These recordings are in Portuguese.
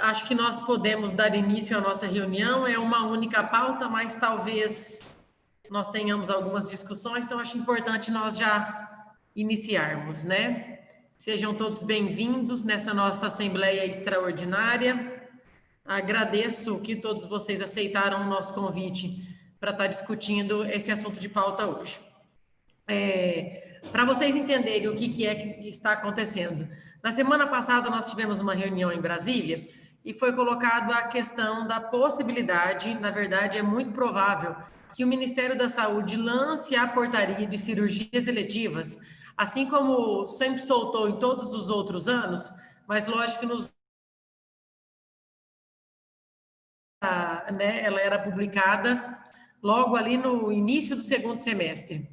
acho que nós podemos dar início à nossa reunião. É uma única pauta, mas talvez nós tenhamos algumas discussões, então acho importante nós já iniciarmos, né? Sejam todos bem-vindos nessa nossa Assembleia Extraordinária. Agradeço que todos vocês aceitaram o nosso convite para estar discutindo esse assunto de pauta hoje. Para vocês entenderem o que é que está acontecendo. Na semana passada, nós tivemos uma reunião em Brasília e foi colocado a questão da possibilidade, na verdade, é muito provável, que o Ministério da Saúde lance a portaria de cirurgias eletivas, assim como sempre soltou em todos os outros anos, mas lógico que ela era publicada logo ali no início do segundo semestre.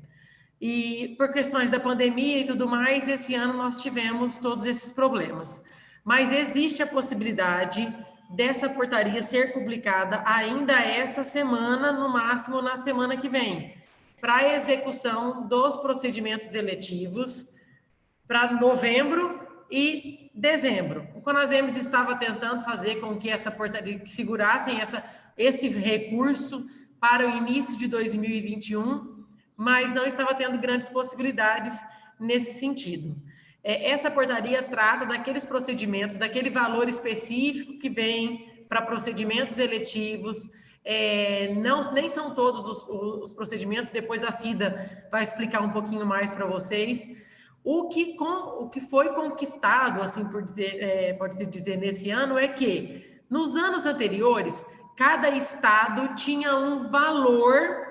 E por questões da pandemia e tudo mais, esse ano nós tivemos todos esses problemas. Mas existe a possibilidade dessa portaria ser publicada ainda essa semana, no máximo na semana que vem, para a execução dos procedimentos eletivos para novembro e dezembro. O CONASEMES estava tentando fazer com que essa portaria, que segurassem esse recurso para o início de 2021, mas não estava tendo grandes possibilidades nesse sentido. Essa portaria trata daqueles procedimentos, daquele valor específico que vem para procedimentos eletivos, nem são todos os procedimentos, depois a Cida vai explicar um pouquinho mais para vocês. O que foi conquistado, assim pode-se dizer, nesse ano é que, nos anos anteriores, cada estado tinha um valor,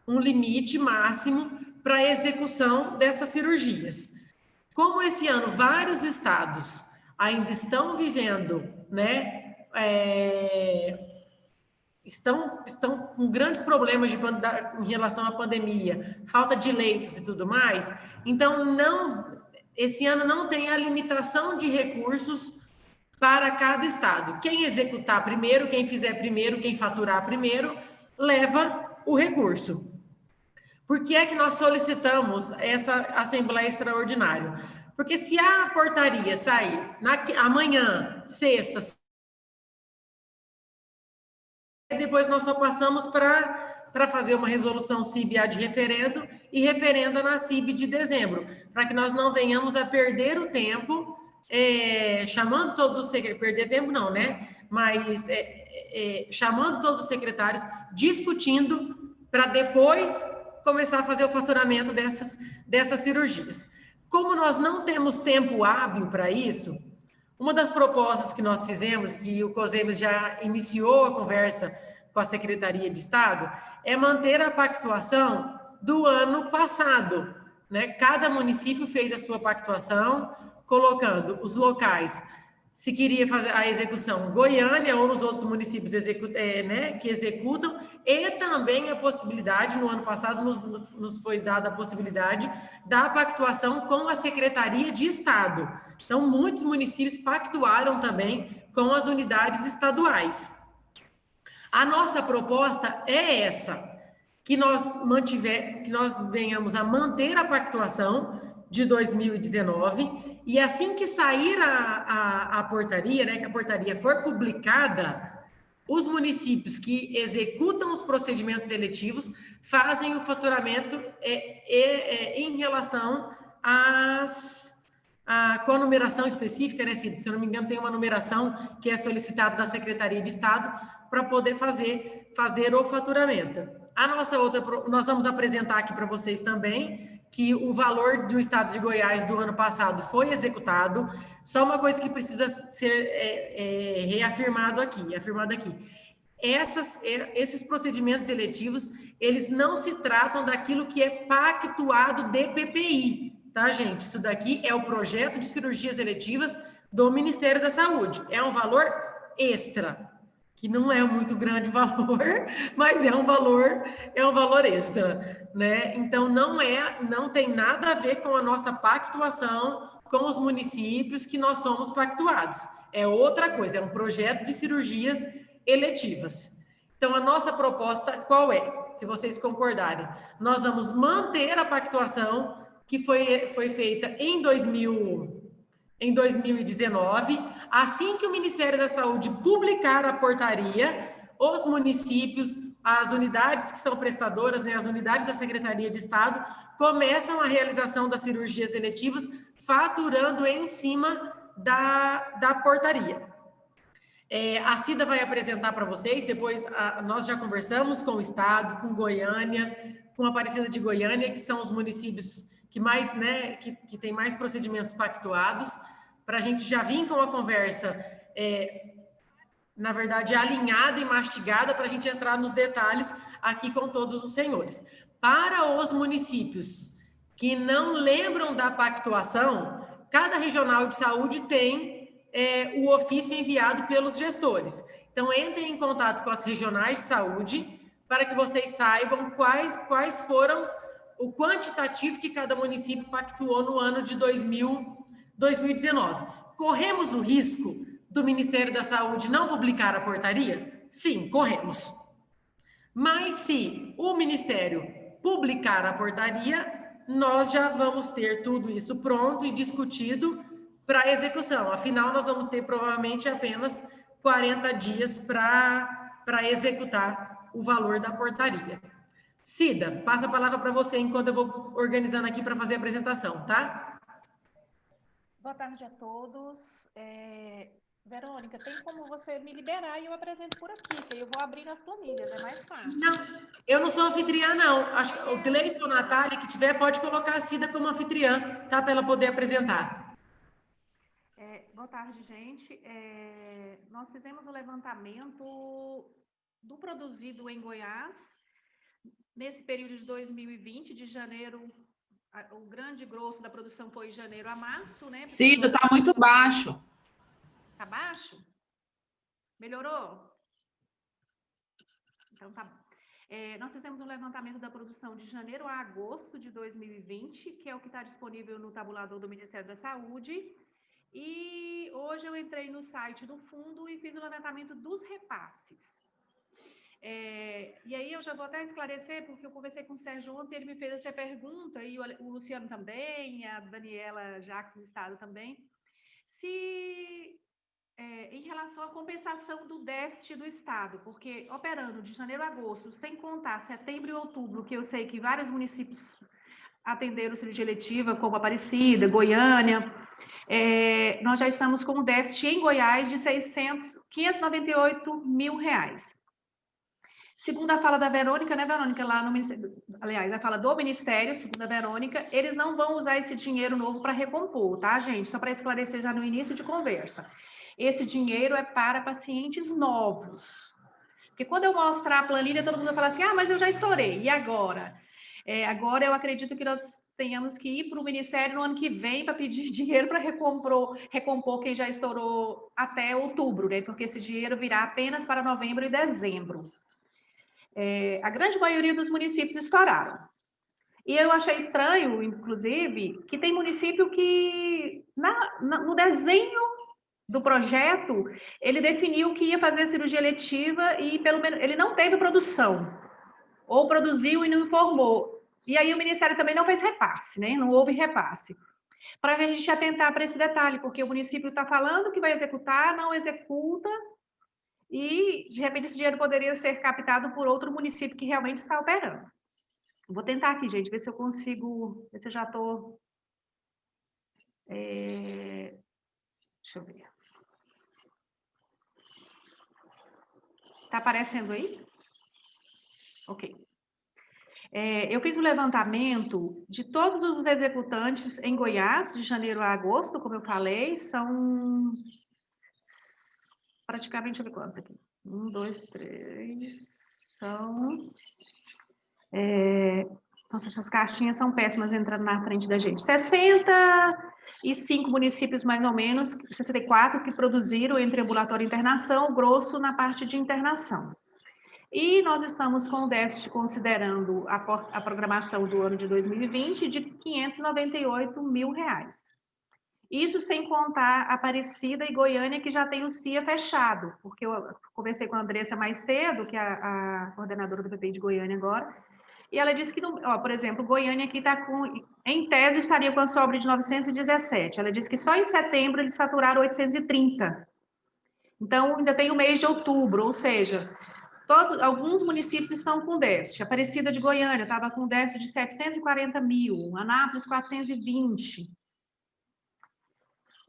um limite máximo para a execução dessas cirurgias. Como esse ano vários estados ainda estão vivendo, né, estão com grandes problemas em relação à pandemia, falta de leitos e tudo mais, então esse ano não tem a limitação de recursos para cada estado. Quem executar primeiro, quem fizer primeiro, quem faturar primeiro, leva o recurso. Por que é que nós solicitamos essa Assembleia Extraordinária? Porque se a portaria sair amanhã, sexta, depois nós só passamos para fazer uma resolução CIB-A de referendo e referenda na CIB de dezembro, para que nós não venhamos a perder o tempo, chamando todos os secretários, perder tempo não, né? Mas chamando todos os secretários, discutindo, para depois começar a fazer o faturamento dessas cirurgias. Como nós não temos tempo hábil para isso, uma das propostas que nós fizemos, que o CONASEMES já iniciou a conversa com a Secretaria de Estado, é manter a pactuação do ano passado, né? Cada município fez a sua pactuação, colocando os locais, se queria fazer a execução Goiânia ou nos outros municípios que executam, e também a possibilidade, no ano passado nos foi dada a possibilidade da pactuação com a Secretaria de Estado. Então, muitos municípios pactuaram também com as unidades estaduais. A nossa proposta é essa, que nós venhamos a manter a pactuação de 2019, e assim que sair a portaria, né, que a portaria for publicada, os municípios que executam os procedimentos eletivos fazem o faturamento em relação com a numeração específica, né, Cida? Se eu não me engano, tem uma numeração que é solicitada da Secretaria de Estado para poder fazer o faturamento. Nós vamos apresentar aqui para vocês também que o valor do estado de Goiás do ano passado foi executado. Só uma coisa que precisa ser afirmado aqui. Esses procedimentos eletivos, eles não se tratam daquilo que é pactuado de PPI, tá, gente? Isso daqui é o projeto de cirurgias eletivas do Ministério da Saúde. É um valor extra, que não é muito grande o valor, mas é um valor extra, né? Então não tem nada a ver com a nossa pactuação com os municípios que nós somos pactuados. É outra coisa, é um projeto de cirurgias eletivas. Então a nossa proposta qual é? Se vocês concordarem, nós vamos manter a pactuação que foi feita em em 2019. Assim que o Ministério da Saúde publicar a portaria, os municípios, as unidades que são prestadoras, né, as unidades da Secretaria de Estado, começam a realização das cirurgias eletivas, faturando em cima da portaria. A Cida vai apresentar para vocês, depois nós já conversamos com o Estado, com Goiânia, com a Aparecida de Goiânia, que são os municípios que mais, né, que tem mais procedimentos pactuados, para a gente já vir com a conversa, na verdade, alinhada e mastigada, para a gente entrar nos detalhes aqui com todos os senhores. Para os municípios que não lembram da pactuação, cada regional de saúde tem o ofício enviado pelos gestores. Então, entrem em contato com as regionais de saúde para que vocês saibam quais foram o quantitativo que cada município pactuou no ano de 2019. Corremos o risco do Ministério da Saúde não publicar a portaria? Sim, corremos. Mas se o Ministério publicar a portaria, nós já vamos ter tudo isso pronto e discutido para execução. Afinal, nós vamos ter provavelmente apenas 40 dias para executar o valor da portaria. Cida, passa a palavra para você enquanto eu vou organizando aqui para fazer a apresentação, tá? Boa tarde a todos. Verônica, tem como você me liberar e eu apresento por aqui, que eu vou abrindo as planilhas, é mais fácil. Não, eu não sou anfitriã, não. Acho que o Gleison ou a Natália, que tiver, pode colocar a Cida como anfitriã, tá? Para ela poder apresentar. Boa tarde, gente. Nós fizemos o levantamento do produzido em Goiás, nesse período de 2020, de janeiro, o grande grosso da produção foi de janeiro a março, né? Cida, está muito baixo. Está baixo? Melhorou? Então, tá bom. Nós fizemos um levantamento da produção de janeiro a agosto de 2020, que é o que está disponível no tabulador do Ministério da Saúde. E hoje eu entrei no site do fundo e fiz o levantamento dos repasses. E aí eu já vou até esclarecer, porque eu conversei com o Sérgio ontem, ele me fez essa pergunta, e o Luciano também, a Daniela Jacques do Estado também, em relação à compensação do déficit do Estado, porque operando de janeiro a agosto, sem contar setembro e outubro, que eu sei que vários municípios atenderam cirurgia eletiva, como Aparecida, Goiânia, nós já estamos com um déficit em Goiás de 598 mil reais. Segundo a fala da Verônica, né, Verônica, lá no Ministério, aliás, a fala do Ministério, segundo a Verônica, eles não vão usar esse dinheiro novo para recompor, tá, gente? Só para esclarecer já no início de conversa. Esse dinheiro é para pacientes novos. Porque quando eu mostrar a planilha, todo mundo vai falar assim, mas eu já estourei, e agora? Agora eu acredito que nós tenhamos que ir para o Ministério no ano que vem para pedir dinheiro para recompor quem já estourou até outubro, né? Porque esse dinheiro virá apenas para novembro e dezembro. A grande maioria dos municípios estouraram. E eu achei estranho, inclusive, que tem município que, no desenho do projeto, ele definiu que ia fazer cirurgia eletiva e, pelo menos, ele não teve produção. Ou produziu e não informou. E aí o Ministério também não fez repasse, né? Não houve repasse. Para a gente atentar para esse detalhe, porque o município está falando que vai executar, não executa, e, de repente, esse dinheiro poderia ser captado por outro município que realmente está operando. Vou tentar aqui, gente, ver se eu consigo, ver se eu já estou... Deixa eu ver. Está aparecendo aí? Ok. Eu fiz um levantamento de todos os executantes em Goiás, de janeiro a agosto, como eu falei, são praticamente, deixa eu ver quantos aqui. 1, 2, 3, são... Nossa, essas caixinhas são péssimas entrando na frente da gente. 65 municípios, mais ou menos, 64 que produziram entre ambulatório e internação, grosso na parte de internação. E nós estamos com o déficit, considerando a programação do ano de 2020, de 598 mil reais. Isso sem contar Aparecida e Goiânia, que já tem o CIA fechado, porque eu conversei com a Andressa mais cedo, que é a coordenadora do PP de Goiânia agora, E ela disse que, por exemplo, Goiânia aqui está com, em tese, estaria com a sobra de 917. Ela disse que só em setembro eles faturaram 830. Então, ainda tem o mês de outubro, ou seja, alguns municípios estão com déficit. Aparecida de Goiânia estava com déficit de 740 mil, Anápolis 420.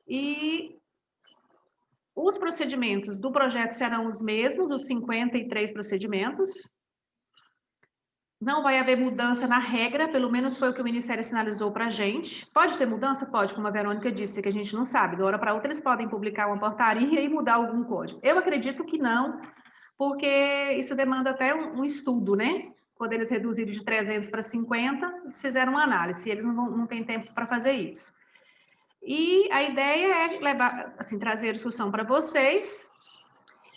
E os procedimentos do projeto serão os mesmos, os 53 procedimentos. Não vai haver mudança na regra, pelo menos foi o que o Ministério sinalizou para a gente. Pode ter mudança? Pode, como a Verônica disse, que a gente não sabe. De uma hora para outra, eles podem publicar uma portaria e mudar algum código. Eu acredito que não, porque isso demanda até um estudo, né? Quando eles reduziram de 300 para 50, eles fizeram uma análise, eles não têm tempo para fazer isso. E a ideia é levar, assim, trazer a discussão para vocês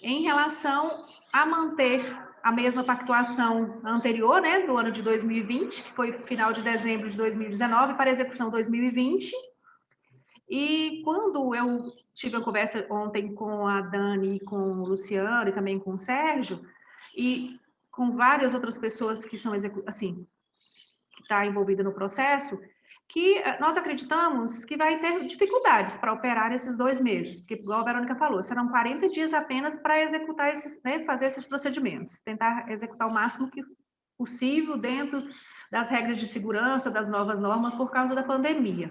em relação a manter a mesma pactuação anterior, né, do ano de 2020, que foi final de dezembro de 2019, para execução 2020. E quando eu tive a conversa ontem com a Dani, com o Luciano e também com o Sérgio, e com várias outras pessoas que são, assim, que está envolvida no processo, que nós acreditamos que vai ter dificuldades para operar esses 2 meses, porque, igual a Verônica falou, serão 40 dias apenas para executar esses, né, fazer esses procedimentos, tentar executar o máximo que possível dentro das regras de segurança, das novas normas, por causa da pandemia.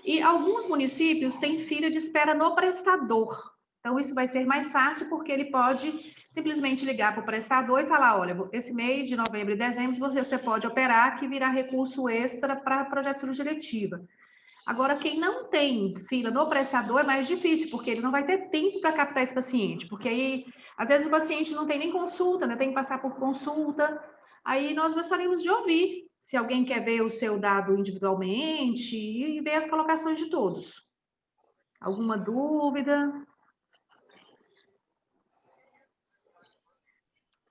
E alguns municípios têm fila de espera no prestador. Então, isso vai ser mais fácil, porque ele pode simplesmente ligar para o prestador e falar, olha, esse mês de novembro e dezembro você pode operar, que virá recurso extra para projeto de cirurgia eletiva. Agora, quem não tem fila no prestador é mais difícil, porque ele não vai ter tempo para captar esse paciente, porque aí, às vezes, o paciente não tem nem consulta, né? Tem que passar por consulta. Aí nós gostaríamos de ouvir, se alguém quer ver o seu dado individualmente e ver as colocações de todos. Alguma dúvida?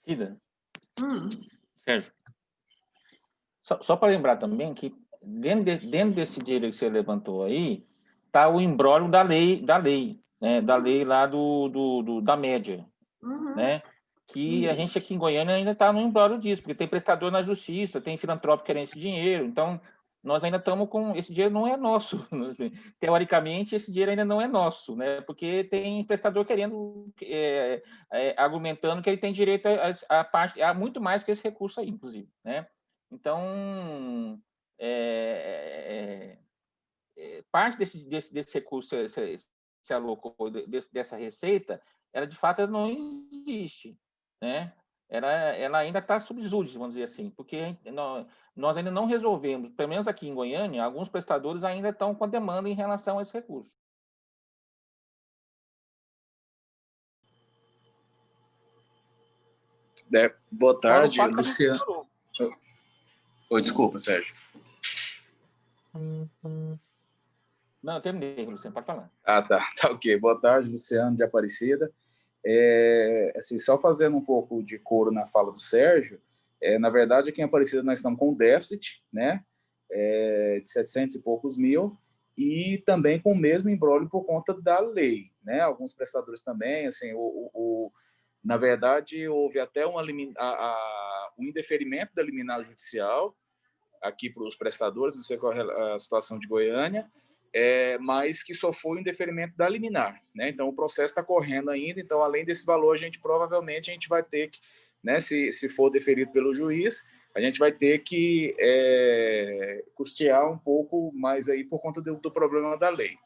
Cida, Sérgio, só para lembrar também que dentro desse dinheiro que você levantou aí, está o imbróglio da lei, né? Da lei lá da média, né? Que a gente aqui em Goiânia ainda está no imbróglio disso, porque tem prestador na justiça, tem filantrópico querendo esse dinheiro, então nós ainda estamos com... Esse dinheiro não é nosso. Teoricamente, esse dinheiro ainda não é nosso, né? Porque tem prestador querendo, argumentando que ele tem direito a parte, a muito mais que esse recurso aí, inclusive, né? Então, parte desse recurso se alocou, dessa receita, ela de fato não existe, né? Ela ainda está sob júdice, vamos dizer assim, porque nós ainda não resolvemos, pelo menos aqui em Goiânia, alguns prestadores ainda estão com a demanda em relação a esse recurso. Boa tarde, Luciano. Desculpa, Sérgio. Não, eu terminei, Luciano, pode falar. Tá ok. Boa tarde, Luciano de Aparecida. Assim, só fazendo um pouco de coro na fala do Sérgio, na verdade, aqui em Aparecida nós estamos com um déficit, né, de 700 e poucos mil, e também com o mesmo imbróglio por conta da lei, né? Alguns prestadores também, assim, na verdade, houve até um indeferimento da liminar judicial aqui para os prestadores, não sei qual é a situação de Goiânia, mas que só foi o indeferimento da liminar, né? Então, o processo está correndo ainda, então, além desse valor, provavelmente a gente vai ter que, né, se for deferido pelo juiz, a gente vai ter que custear um pouco mais aí por conta do problema da lei.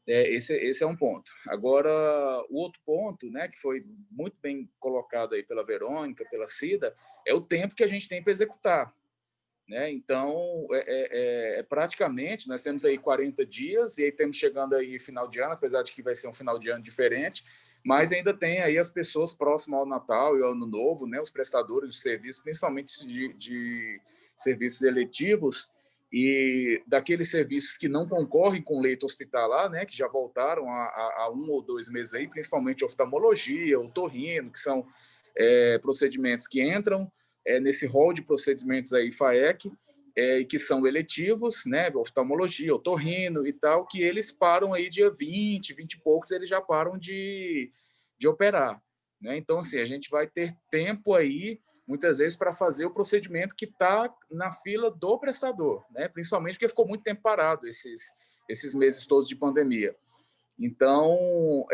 Esse é um ponto. Agora, o outro ponto, né, que foi muito bem colocado aí pela Verônica, pela Cida, é o tempo que a gente tem para executar, né? Então, praticamente, nós temos aí 40 dias, e aí temos chegando aí final de ano, apesar de que vai ser um final de ano diferente, mas ainda tem aí as pessoas próximas ao Natal e ao Ano Novo, né, os prestadores de serviços, principalmente de serviços eletivos, e daqueles serviços que não concorrem com leito hospitalar, né, que já voltaram há 1 ou 2 meses aí, principalmente oftalmologia, otorrino, que são procedimentos que entram nesse rol de procedimentos aí FAEC, que são eletivos, né, oftalmologia, otorrino e tal, que eles param aí dia 20 e poucos, eles já param de operar, né? Então, assim, a gente vai ter tempo aí, muitas vezes para fazer o procedimento que está na fila do prestador, né? Principalmente porque ficou muito tempo parado esses meses todos de pandemia. Então,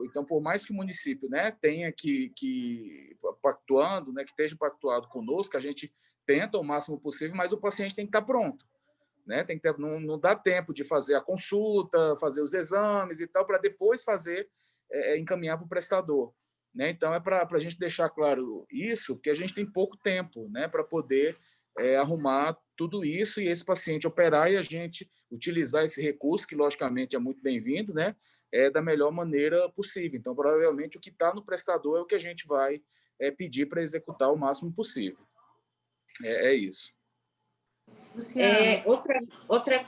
então, por mais que o município, né, tenha que pactuando, né, que esteja pactuado conosco, a gente tenta o máximo possível, mas o paciente tem que estar pronto, né? Tem que ter, não dá tempo de fazer a consulta, fazer os exames e tal, para depois fazer, encaminhar para o prestador, né? Então, é para a gente deixar claro isso, porque a gente tem pouco tempo, né, para poder arrumar tudo isso e esse paciente operar e a gente utilizar esse recurso, que logicamente é muito bem-vindo, né, da melhor maneira possível. Então, provavelmente, o que está no prestador é o que a gente vai pedir para executar o máximo possível. É isso. Luciana. Outra...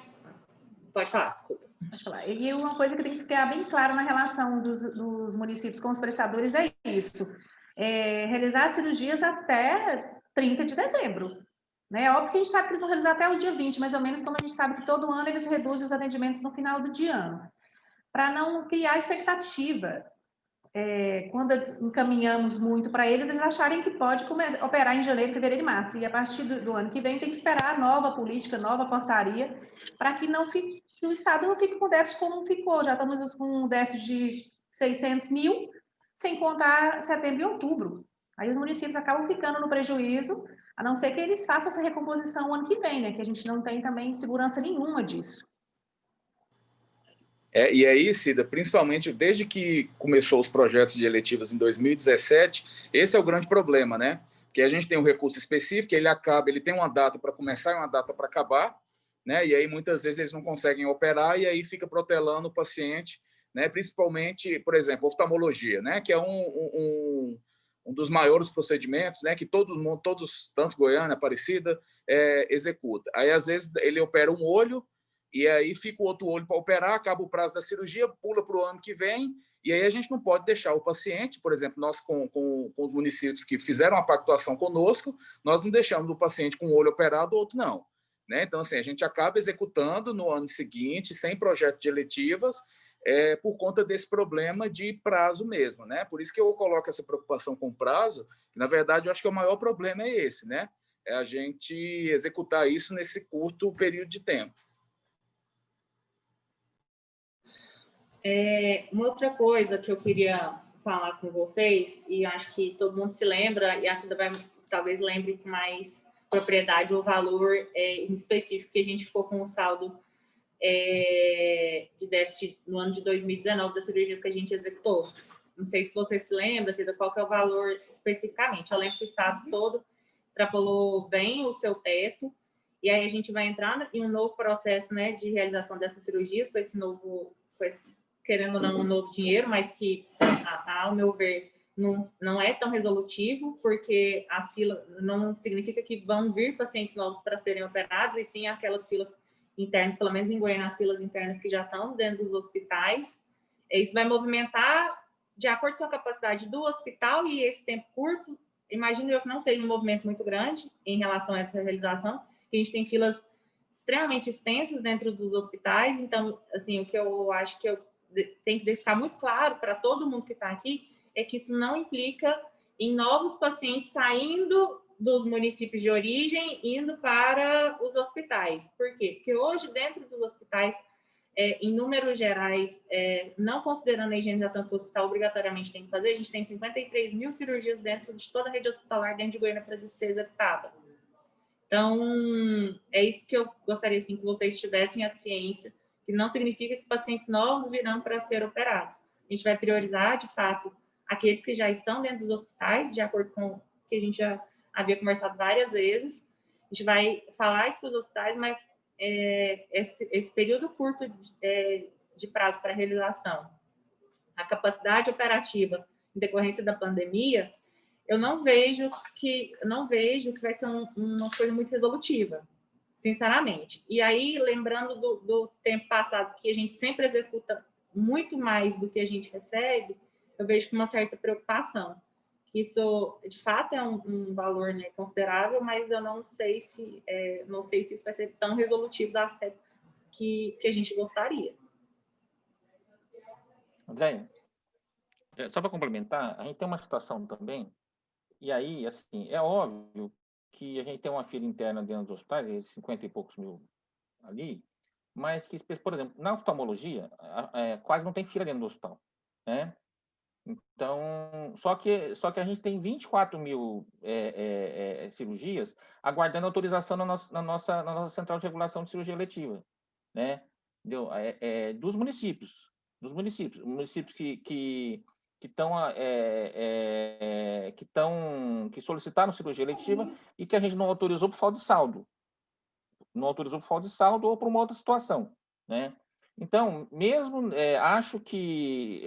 Pode falar, desculpa. Pode falar. E uma coisa que tem que ficar bem claro na relação dos municípios com os prestadores é isso. Realizar cirurgias até 30 de dezembro. Né? É óbvio que a gente sabe que eles vão realizar até o dia 20, mais ou menos, como a gente sabe que todo ano eles reduzem os atendimentos no final do ano. Para não criar expectativa. Quando encaminhamos muito para eles, eles acharem que pode operar em janeiro, fevereiro e março. E a partir do ano que vem tem que esperar a nova política, nova portaria, para que o Estado não fique com déficit como ficou. Já estamos com um déficit de 600 mil, sem contar setembro e outubro. Aí os municípios acabam ficando no prejuízo, a não ser que eles façam essa recomposição o ano que vem, né? Que a gente não tem também segurança nenhuma disso. E aí, Cida, principalmente desde que começou os projetos de eletivas em 2017, esse é o grande problema, né? Porque a gente tem um recurso específico, ele tem uma data para começar e uma data para acabar, né? E aí muitas vezes eles não conseguem operar e aí fica protelando o paciente, né? Principalmente, por exemplo, oftalmologia, né? Que é um dos maiores procedimentos, né? Que todos tanto Goiânia, Aparecida, executa. Aí às vezes ele opera um olho e aí fica o outro olho para operar, acaba o prazo da cirurgia, pula para o ano que vem, e aí a gente não pode deixar o paciente, por exemplo, nós com os municípios que fizeram a pactuação conosco, nós não deixamos o paciente com um olho operado, o outro não. Né? Então, assim, a gente acaba executando no ano seguinte, sem projeto de eletivas, por conta desse problema de prazo mesmo. Né? Por isso que eu coloco essa preocupação com prazo, que, na verdade, eu acho que o maior problema é esse, né? É a gente executar isso nesse curto período de tempo. Uma outra coisa que eu queria falar com vocês, e acho que todo mundo se lembra, e a Cida talvez lembre com mais propriedade o valor em específico que a gente ficou com o saldo de déficit no ano de 2019 das cirurgias que a gente executou. Não sei se você se lembra, Cida, qual que é o valor especificamente. Eu lembro que o estado todo extrapolou bem o seu teto, e aí a gente vai entrar em um novo processo, né, de realização dessas cirurgias, com esse novo... querendo ou não, um novo dinheiro, mas que, ao meu ver, não é tão resolutivo, porque as filas não significa que vão vir pacientes novos para serem operados, e sim aquelas filas internas, pelo menos em Goiânia, as filas internas que já estão dentro dos hospitais. Isso vai movimentar de acordo com a capacidade do hospital, e esse tempo curto, imagino eu que não seja um movimento muito grande em relação a essa realização, que a gente tem filas extremamente extensas dentro dos hospitais. Então, assim, o que eu acho que tem que ficar muito claro para todo mundo que está aqui é que isso não implica em novos pacientes saindo dos municípios de origem, indo para os hospitais. Por quê? Porque hoje, dentro dos hospitais, em números gerais, não considerando a higienização que o hospital obrigatoriamente tem que fazer, a gente tem 53 mil cirurgias dentro de toda a rede hospitalar dentro de Goiânia para ser executada. Então, é isso que eu gostaria, assim, que vocês tivessem a ciência, que não significa que pacientes novos virão para ser operados. A gente vai priorizar, de fato, aqueles que já estão dentro dos hospitais, de acordo com o que a gente já havia conversado várias vezes. A gente vai falar isso para os hospitais, mas esse período curto de prazo para realização, a capacidade operativa em decorrência da pandemia, eu não vejo que vai ser uma coisa muito resolutiva, sinceramente. E aí, lembrando do tempo passado, que a gente sempre executa muito mais do que a gente recebe, eu vejo com uma certa preocupação. Isso, de fato, é um valor, né, considerável, mas eu não sei se isso vai ser tão resolutivo do aspecto que a gente gostaria. André, só para complementar, a gente tem uma situação também E aí, assim, é óbvio que a gente tem uma fila interna dentro dos hospitais, 50 e poucos mil ali, mas que, por exemplo, na oftalmologia, quase não tem fila dentro do hospital, né? Então, só que a gente tem 24 mil cirurgias aguardando autorização na nossa central de regulação de cirurgia eletiva, né? Entendeu? Dos municípios que solicitaram cirurgia eletiva e que a gente não autorizou por falta de saldo. Não autorizou por falta de saldo ou por uma outra situação, né? Então, mesmo, acho que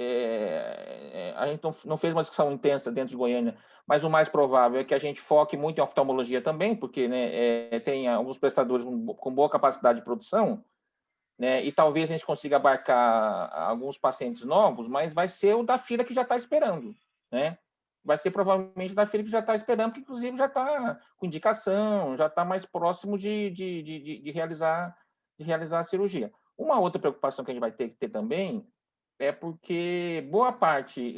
a gente não fez uma discussão intensa dentro de Goiânia, mas o mais provável é que a gente foque muito em oftalmologia também, porque, né, tem alguns prestadores com boa capacidade de produção, né, e talvez a gente consiga abarcar alguns pacientes novos, mas vai ser o da fila que já está esperando, né? Vai ser provavelmente da fila que já está esperando, que inclusive já está com indicação, já está mais próximo de realizar a cirurgia. Uma outra preocupação que a gente vai ter que ter também é porque boa parte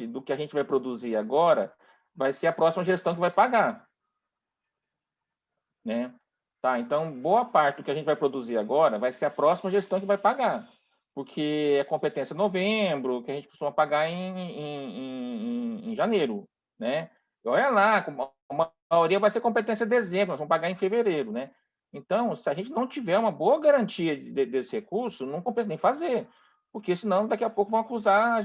do que a gente vai produzir agora vai ser a próxima gestão que vai pagar, né? Tá, então, boa parte do que a gente vai produzir agora vai ser a próxima gestão que vai pagar, porque é competência novembro, que a gente costuma pagar em janeiro, né? Olha lá, a maioria vai ser competência dezembro, nós vamos pagar em fevereiro, né? Então, se a gente não tiver uma boa garantia desse recurso, não compensa nem fazer, porque senão daqui a pouco vão acusar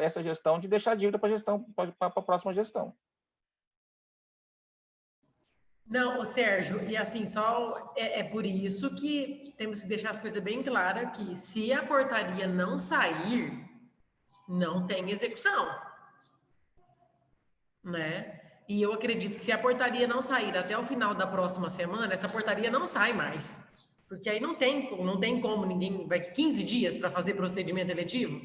essa gestão de deixar dívida para a próxima gestão. Não, Sérgio, e assim, só é por isso que temos que deixar as coisas bem claras que se a portaria não sair, não tem execução, né? E eu acredito que se a portaria não sair até o final da próxima semana, essa portaria não sai mais. Porque aí não tem como ninguém vai 15 dias para fazer procedimento eletivo,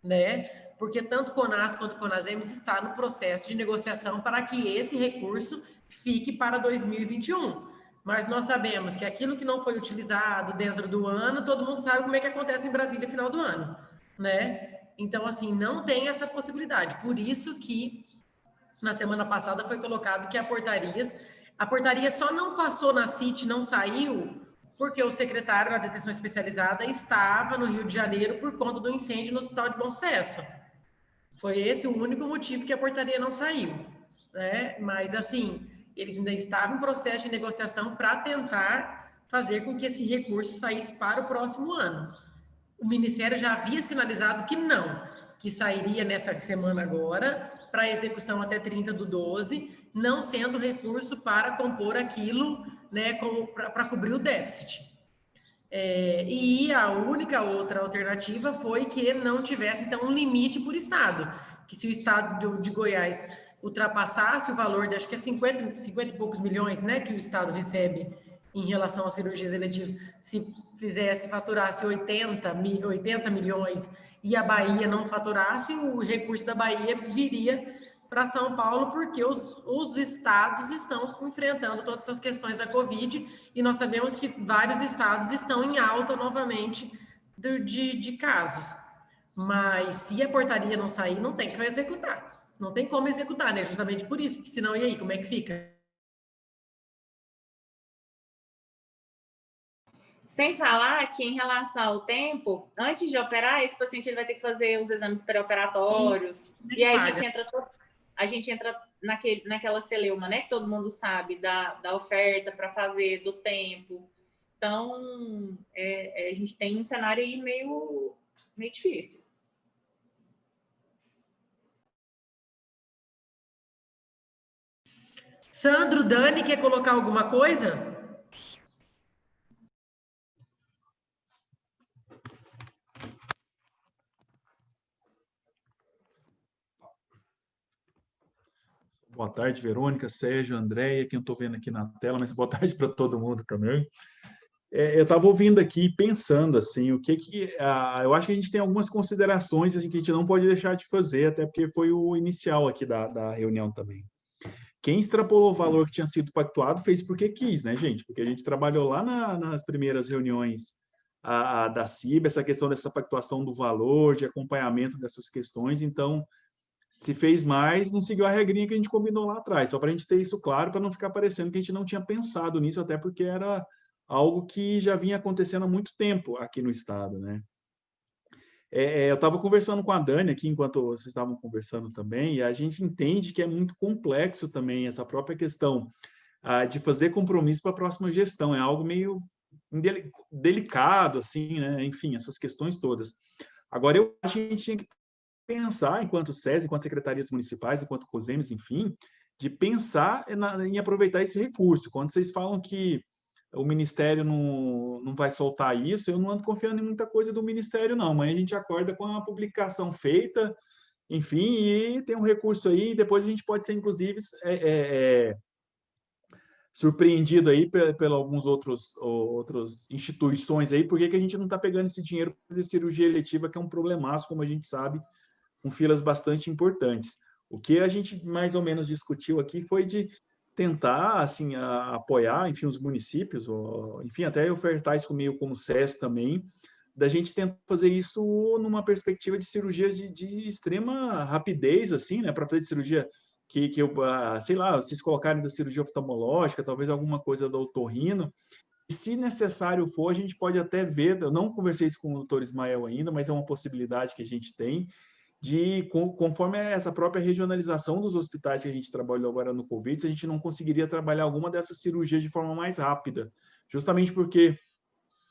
né? Porque tanto CONAS quanto CONASEMES está no processo de negociação para que esse recurso fique para 2021. Mas nós sabemos que aquilo que não foi utilizado dentro do ano, todo mundo sabe como é que acontece em Brasília no final do ano, né? Então, assim, não tem essa possibilidade. Por isso que na semana passada foi colocado que a portaria só não passou na CIT, não saiu, porque o secretário da detenção especializada estava no Rio de Janeiro por conta do incêndio no Hospital de Bom Sucesso. Foi esse o único motivo que a portaria não saiu, né? Mas, assim, eles ainda estavam em processo de negociação para tentar fazer com que esse recurso saísse para o próximo ano. O Ministério já havia sinalizado que não, que sairia nessa semana agora, para execução até 30/12, não sendo recurso para compor aquilo, né, para cobrir o déficit. E a única outra alternativa foi que não tivesse, então, um limite por estado, que se o estado de Goiás ultrapassasse o valor de, acho que é 50 e poucos milhões, né, que o estado recebe em relação às cirurgias eletivas, se faturasse 80 milhões e a Bahia não faturasse, o recurso da Bahia viria para São Paulo, porque os estados estão enfrentando todas essas questões da Covid, e nós sabemos que vários estados estão em alta novamente de casos. Mas se a portaria não sair, não tem que executar. Não tem como executar, né? Justamente por isso, porque senão, e aí, como é que fica? Sem falar que, em relação ao tempo, antes de operar, esse paciente ele vai ter que fazer os exames pré-operatórios. E aí a gente entra naquela celeuma, né? Que todo mundo sabe, da oferta para fazer, do tempo. Então, a gente tem um cenário aí meio difícil. Sandro, Dani, quer colocar alguma coisa? Boa tarde, Verônica, Sérgio, Andréia, quem eu estou vendo aqui na tela, mas boa tarde para todo mundo também. Eu estava ouvindo aqui, pensando assim, eu acho que a gente tem algumas considerações assim, que a gente não pode deixar de fazer, até porque foi o inicial aqui da reunião também. Quem extrapolou o valor que tinha sido pactuado fez porque quis, né, gente? Porque a gente trabalhou lá nas primeiras reuniões da CIB, essa questão dessa pactuação do valor, de acompanhamento dessas questões, então se fez mais, não seguiu a regrinha que a gente combinou lá atrás, só para a gente ter isso claro, para não ficar parecendo que a gente não tinha pensado nisso, até porque era algo que já vinha acontecendo há muito tempo aqui no estado, né? Eu estava conversando com a Dani aqui, enquanto vocês estavam conversando também, e a gente entende que é muito complexo também essa própria questão de fazer compromisso para a próxima gestão. É algo meio delicado, assim, né? Enfim, essas questões todas. Agora, eu acho que a gente tinha que pensar, enquanto SES, enquanto secretarias municipais, enquanto COSEMES, enfim, de pensar em aproveitar esse recurso. Quando vocês falam que o Ministério não vai soltar isso, eu não ando confiando em muita coisa do Ministério, não. Amanhã a gente acorda com a publicação feita, enfim, e tem um recurso aí, e depois a gente pode ser, inclusive, surpreendido aí por alguns outras instituições aí, por que a gente não está pegando esse dinheiro para fazer cirurgia eletiva, que é um problemaço, como a gente sabe, com filas bastante importantes. O que a gente mais ou menos discutiu aqui foi de tentar, assim, apoiar, enfim, os municípios, enfim, até ofertar isso meio como SES também, da gente tentar fazer isso numa perspectiva de cirurgias de extrema rapidez, assim, né, para fazer cirurgia que eu, sei lá, vocês colocarem da cirurgia oftalmológica, talvez alguma coisa do otorrino, e se necessário for, a gente pode até ver, eu não conversei isso com o doutor Ismael ainda, mas é uma possibilidade que a gente tem, conforme essa própria regionalização dos hospitais que a gente trabalhou agora no Covid, se a gente não conseguiria trabalhar alguma dessas cirurgias de forma mais rápida, justamente porque,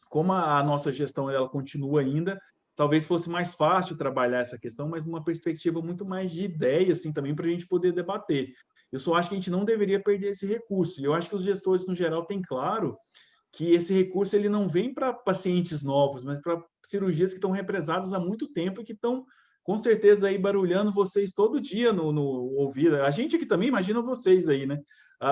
como a nossa gestão ela continua ainda, talvez fosse mais fácil trabalhar essa questão, mas numa perspectiva muito mais de ideia, assim, também para a gente poder debater. Eu só acho que a gente não deveria perder esse recurso, e eu acho que os gestores, no geral, têm claro que esse recurso ele não vem para pacientes novos, mas para cirurgias que estão represadas há muito tempo e que estão com certeza aí barulhando vocês todo dia no ouvido. A gente aqui também, imagina vocês aí, né?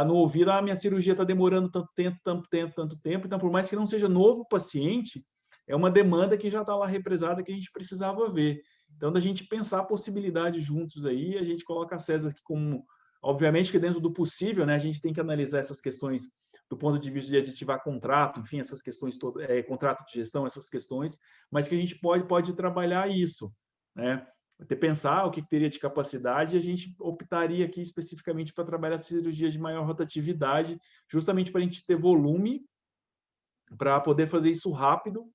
No ouvido, a minha cirurgia está demorando tanto tempo. Então, por mais que não seja novo paciente, é uma demanda que já está lá represada que a gente precisava ver. Então, da gente pensar a possibilidade juntos aí, a gente coloca a César aqui como, obviamente que dentro do possível, né? A gente tem que analisar essas questões do ponto de vista de aditivar contrato, enfim, essas questões todas, contrato de gestão, essas questões, mas que a gente pode trabalhar isso, né? Até pensar o que teria de capacidade, e a gente optaria aqui especificamente para trabalhar cirurgias de maior rotatividade, justamente para a gente ter volume, para poder fazer isso rápido.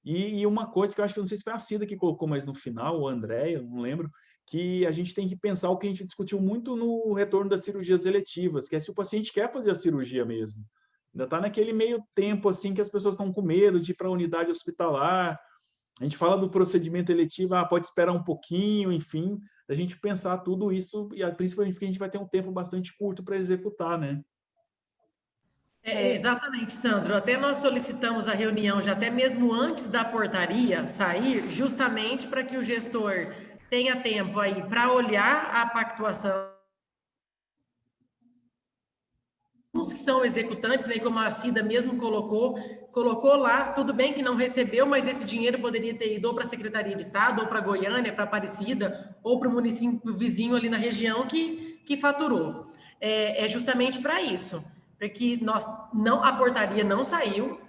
E uma coisa que eu acho que, não sei se foi a Cida que colocou, mas no final, o André, eu não lembro, que a gente tem que pensar o que a gente discutiu muito no retorno das cirurgias eletivas, que é se o paciente quer fazer a cirurgia mesmo. Ainda está naquele meio tempo assim que as pessoas estão com medo de ir para a unidade hospitalar. A gente fala do procedimento eletivo, pode esperar um pouquinho, enfim, a gente pensar tudo isso, e principalmente porque a gente vai ter um tempo bastante curto para executar, né? Exatamente, Sandro. Até nós solicitamos a reunião já até mesmo antes da portaria sair, justamente para que o gestor tenha tempo aí para olhar a pactuação que são executantes, aí como a Cida mesmo colocou lá, tudo bem que não recebeu, mas esse dinheiro poderia ter ido ou para a Secretaria de Estado, ou para Goiânia, para Aparecida, ou para o município vizinho ali na região que faturou. É justamente para isso, porque a portaria não saiu,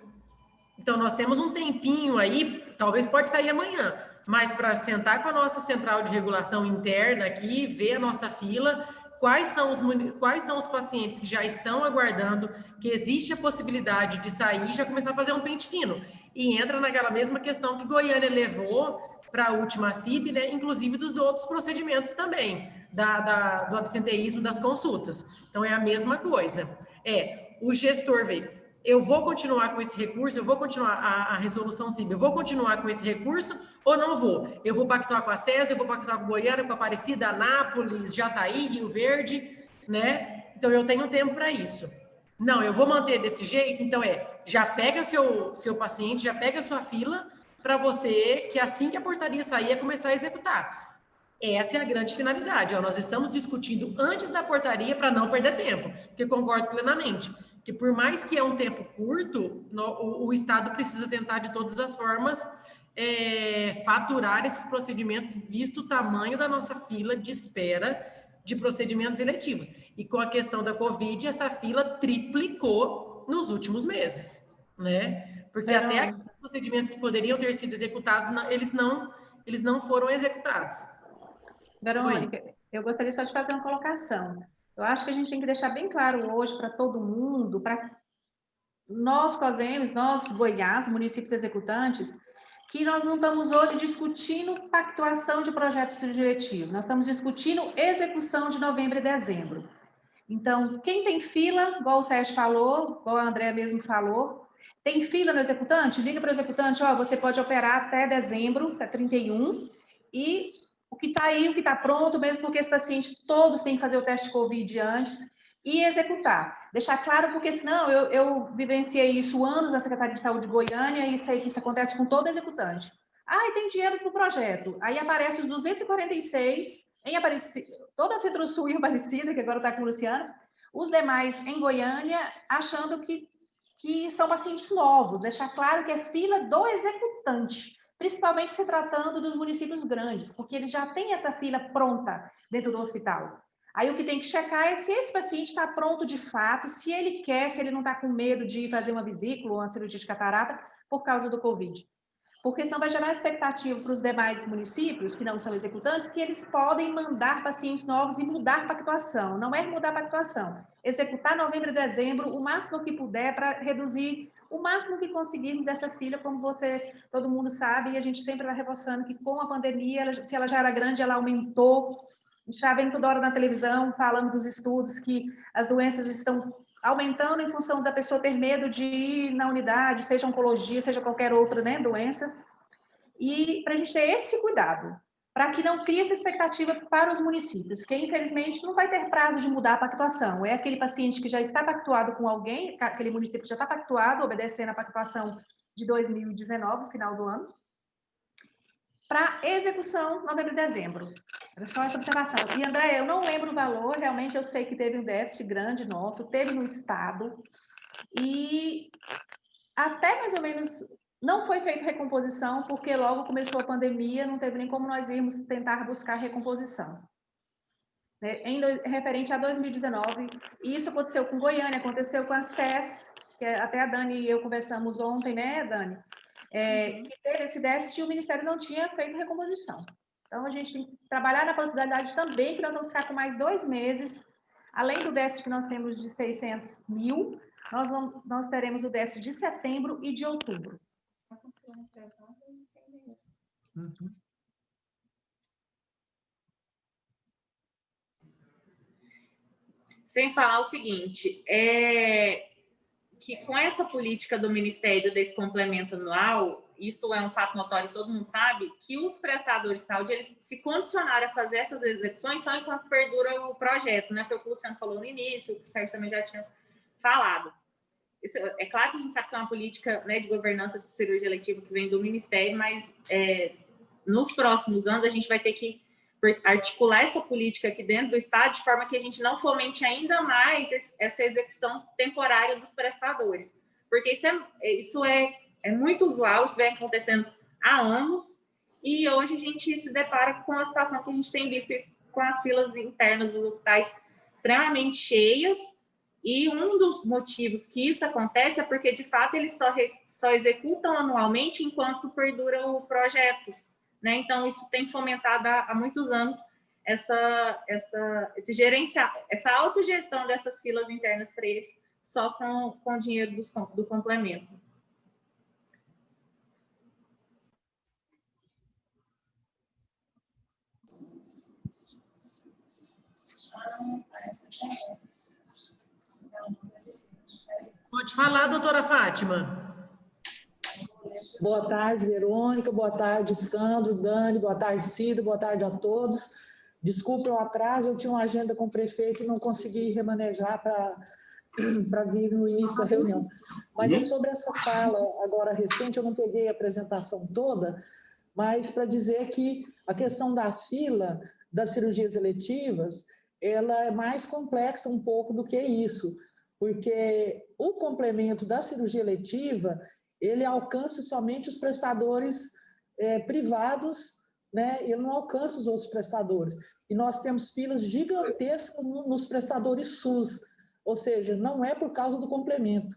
então nós temos um tempinho aí, talvez pode sair amanhã, mas para sentar com a nossa central de regulação interna aqui, ver a nossa fila, quais são os pacientes que já estão aguardando, que existe a possibilidade de sair e já começar a fazer um pente fino. E entra naquela mesma questão que Goiânia levou para a última CIB, né? Inclusive dos outros procedimentos também, do absenteísmo das consultas. Então, é a mesma coisa. O gestor vê, eu vou continuar com esse recurso, eu vou continuar a resolução CIB, eu vou continuar com esse recurso ou não vou? Eu vou pactuar com a SES, eu vou pactuar com Goiânia, com a Aparecida, Anápolis, Jataí, Rio Verde, né? Então, eu tenho tempo para isso. Não, eu vou manter desse jeito, então já pega seu paciente, já pega a sua fila para você, que assim que a portaria sair, começar a executar. Essa é a grande finalidade. Nós estamos discutindo antes da portaria para não perder tempo, porque concordo plenamente que por mais que é um tempo curto, o Estado precisa tentar de todas as formas faturar esses procedimentos, visto o tamanho da nossa fila de espera de procedimentos eletivos. E com a questão da Covid, essa fila triplicou nos últimos meses, né? Porque até aqueles procedimentos que poderiam ter sido executados, eles não foram executados. Verônica, Eu gostaria só de fazer uma colocação. Eu acho que a gente tem que deixar bem claro hoje para todo mundo, para nós, COSEMES, nós, Goiás, municípios executantes, que nós não estamos hoje discutindo pactuação de projetos diretivos, nós estamos discutindo execução de novembro e dezembro. Então, quem tem fila, igual o Sérgio falou, igual a Andréa mesmo falou, tem fila no executante? Liga para o executante, ó, você pode operar até dezembro, até 31, e o que está aí, o que está pronto, mesmo porque esse paciente, todos têm que fazer o teste de Covid antes, e executar. Deixar claro, porque senão eu vivenciei isso anos na Secretaria de Saúde de Goiânia e sei que isso acontece com todo executante. Ah, tem dinheiro para o projeto. Aí aparece os 246 em Aparecida, toda a Centro-Sul em Aparecida, que agora está com o Luciano, os demais em Goiânia, achando que são pacientes novos. Deixar claro que é fila do executante, principalmente se tratando dos municípios grandes, porque eles já têm essa fila pronta dentro do hospital. Aí o que tem que checar é se esse paciente está pronto de fato, se ele quer, se ele não está com medo de fazer uma vesícula ou uma cirurgia de catarata por causa do Covid. Porque senão vai gerar expectativa para os demais municípios, que não são executantes, que eles podem mandar pacientes novos e mudar a pactuação. Não é mudar a pactuação, executar novembro e dezembro o máximo que puder para reduzir o máximo que conseguirmos dessa fila, como todo mundo sabe, e a gente sempre vai reforçando que com a pandemia, se ela já era grande, ela aumentou. A gente está vendo toda hora na televisão, falando dos estudos, que as doenças estão aumentando em função da pessoa ter medo de ir na unidade, seja oncologia, seja qualquer outra, né, doença. E para a gente ter esse cuidado, para que não crie essa expectativa para os municípios, que infelizmente não vai ter prazo de mudar a pactuação. É aquele paciente que já está pactuado com alguém, aquele município que já está pactuado, obedecendo a pactuação de 2019, final do ano, para execução novembro e dezembro. Era só essa observação. E, André, eu não lembro o valor, realmente eu sei que teve um déficit grande nosso, teve no Estado, e até mais ou menos não foi feita recomposição, porque logo começou a pandemia, não teve nem como nós irmos tentar buscar recomposição. Referente a 2019, e isso aconteceu com Goiânia, aconteceu com a SES, que até a Dani e eu conversamos ontem, né, Dani? Que teve esse déficit e o Ministério não tinha feito recomposição. Então, a gente tem que trabalhar na possibilidade também que nós vamos ficar com mais 2 meses, além do déficit que nós temos de 600 mil, nós teremos o déficit de setembro e de outubro. Sem falar o seguinte, que com essa política do Ministério desse complemento anual, isso é um fato notório, todo mundo sabe, que os prestadores de saúde, eles se condicionaram a fazer essas execuções só enquanto perdura o projeto, né? Foi o que o Luciano falou no início, o que o Sérgio também já tinha falado. Isso, é claro que a gente sabe que é uma política, né, de governança de cirurgia eletiva que vem do Ministério, mas nos próximos anos a gente vai ter que articular essa política aqui dentro do Estado de forma que a gente não fomente ainda mais essa execução temporária dos prestadores. Porque isso é muito usual, isso vem acontecendo há anos, e hoje a gente se depara com a situação que a gente tem visto com as filas internas dos hospitais extremamente cheias, e um dos motivos que isso acontece é porque, de fato, eles só executam anualmente enquanto perdura o projeto. Né? Então, isso tem fomentado há muitos anos essa autogestão dessas filas internas para eles, só com o dinheiro do complemento. Pode falar, doutora Fátima. Boa tarde, Verônica. Boa tarde, Sandro, Dani. Boa tarde, Cida. Boa tarde a todos. Desculpe o atraso, eu tinha uma agenda com o prefeito e não consegui remanejar para vir no início da reunião. Mas é sobre essa fala agora recente, eu não peguei a apresentação toda, mas para dizer que a questão da fila das cirurgias eletivas, ela é mais complexa um pouco do que isso, porque o complemento da cirurgia eletiva, ele alcança somente os prestadores privados, né? Ele não alcança os outros prestadores. E nós temos filas gigantescas nos prestadores SUS, ou seja, não é por causa do complemento,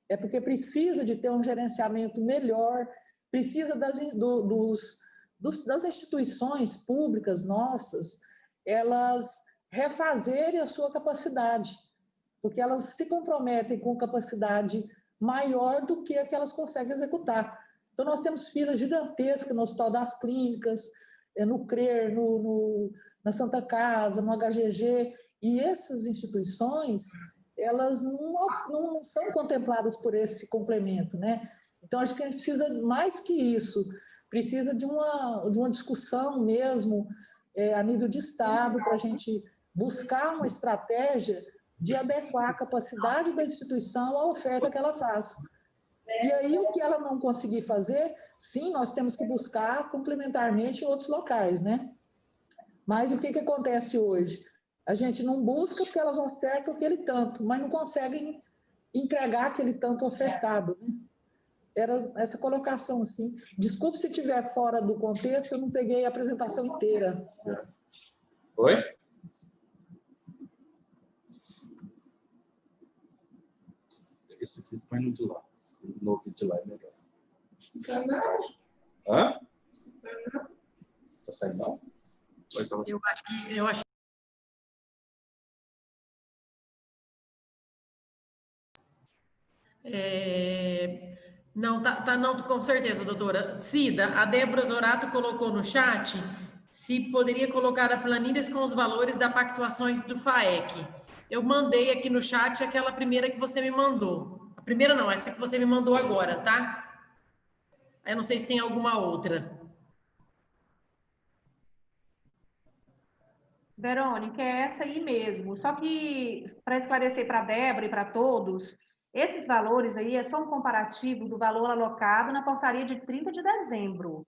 é porque precisa de ter um gerenciamento melhor, precisa das instituições públicas nossas elas refazerem a sua capacidade, porque elas se comprometem com capacidade maior do que a que elas conseguem executar. Então, nós temos filas gigantescas no Hospital das Clínicas, no CRER, na Santa Casa, no HGG, e essas instituições, elas não são contempladas por esse complemento, né? Então, acho que a gente precisa, mais que isso, precisa de uma discussão mesmo a nível de Estado, para a gente buscar uma estratégia de adequar a capacidade da instituição à oferta que ela faz. E aí, o que ela não conseguir fazer, sim, nós temos que buscar complementarmente em outros locais, né? Mas o que acontece hoje? A gente não busca porque elas ofertam aquele tanto, mas não conseguem entregar aquele tanto ofertado, né? Era essa colocação, assim. Desculpe se estiver fora do contexto, eu não peguei a apresentação inteira. Oi? Esse aqui põe no de lá. No de lá é melhor. Hã? Tá saindo não? Então... Eu acho. Não, não, com certeza, doutora. Cida, a Débora Zorato colocou no chat se poderia colocar a planilhas com os valores da pactuações do FAEC. Eu mandei aqui no chat aquela primeira que você me mandou. A primeira não, essa que você me mandou agora, tá? Eu não sei se tem alguma outra. Verônica, é essa aí mesmo. Só que, para esclarecer para a Débora e para todos, esses valores aí é só um comparativo do valor alocado na portaria de 30 de dezembro,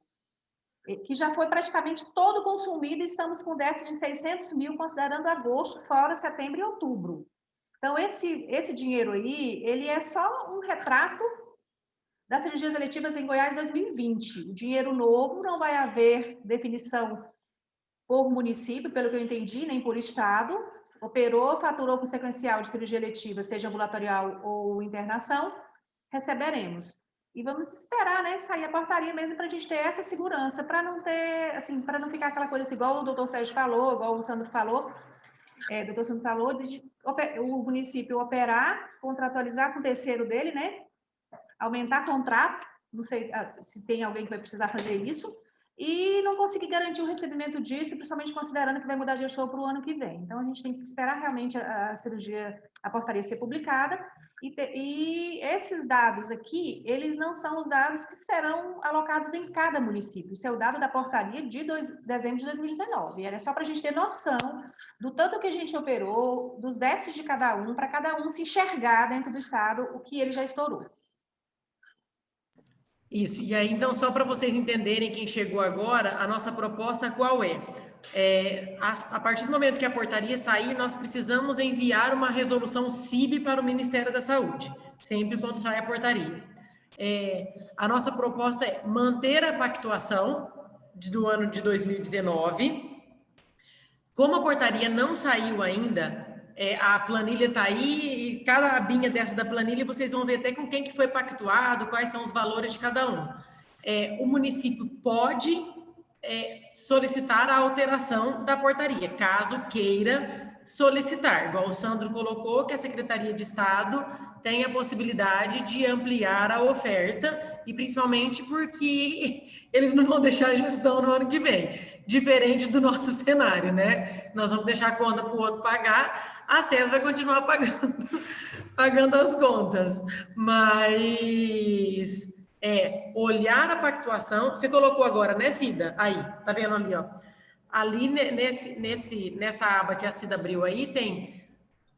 que já foi praticamente todo consumido e estamos com déficit de 600 mil, considerando agosto, fora setembro e outubro. Então, esse dinheiro aí, ele é só um retrato das cirurgias eletivas em Goiás 2020. O dinheiro novo, não vai haver definição por município, pelo que eu entendi, nem por estado. Operou, faturou com sequencial de cirurgia eletiva, seja ambulatorial ou internação, receberemos. E vamos esperar, né, sair a portaria mesmo para a gente ter essa segurança, para não ter, assim, para não ficar aquela coisa assim, igual o doutor Sérgio falou, igual o Sandro falou, doutor Sandro falou, de o município operar, contratualizar com o terceiro dele, né, aumentar contrato, não sei se tem alguém que vai precisar fazer isso, e não conseguir garantir o recebimento disso, principalmente considerando que vai mudar gestor para o ano que vem. Então, a gente tem que esperar realmente a cirurgia, a portaria ser publicada, e esses dados aqui, eles não são os dados que serão alocados em cada município. Isso é o dado da portaria de dezembro de 2019. Era só para a gente ter noção do tanto que a gente operou, dos déficits de cada um, para cada um se enxergar dentro do estado o que ele já estourou. Isso, e aí, então, só para vocês entenderem quem chegou agora, a nossa proposta qual é? A partir do momento que a portaria sair, nós precisamos enviar uma resolução CIB para o Ministério da Saúde, sempre quando sai a portaria. A nossa proposta é manter a pactuação do ano de 2019. Como a portaria não saiu ainda, a planilha está aí, e cada abinha dessa da planilha vocês vão ver até com quem que foi pactuado, quais são os valores de cada um. O município pode solicitar a alteração da portaria, caso queira solicitar, igual o Sandro colocou, que a Secretaria de Estado tem a possibilidade de ampliar a oferta, e principalmente porque eles não vão deixar a gestão no ano que vem, diferente do nosso cenário, né? Nós vamos deixar a conta para o outro pagar, a SES vai continuar pagando as contas, mas olhar a pactuação, você colocou agora, né, Cida? Aí, tá vendo ali, ó? Ali nessa aba que a Cida abriu aí, tem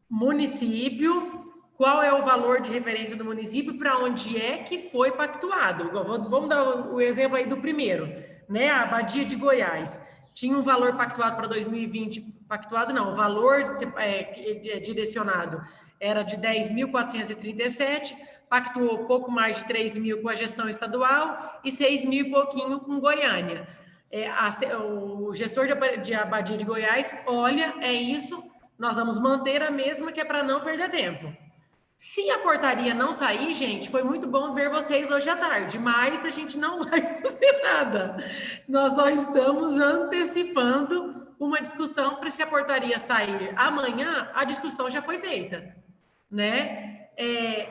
município, qual é o valor de referência do município, para onde é que foi pactuado. Vamos dar o exemplo aí do primeiro, né? A Abadia de Goiás. Tinha um valor pactuado para 2020, pactuado não, o valor direcionado era de 10.437, pactuou pouco mais de 3 mil com a gestão estadual e 6 mil e pouquinho com Goiânia. O gestor de Abadia de Goiás, olha, é isso, nós vamos manter a mesma, que é para não perder tempo. Se a portaria não sair, gente, foi muito bom ver vocês hoje à tarde, mas a gente não vai fazer nada. Nós só estamos antecipando uma discussão para se a portaria sair amanhã, a discussão já foi feita, né? E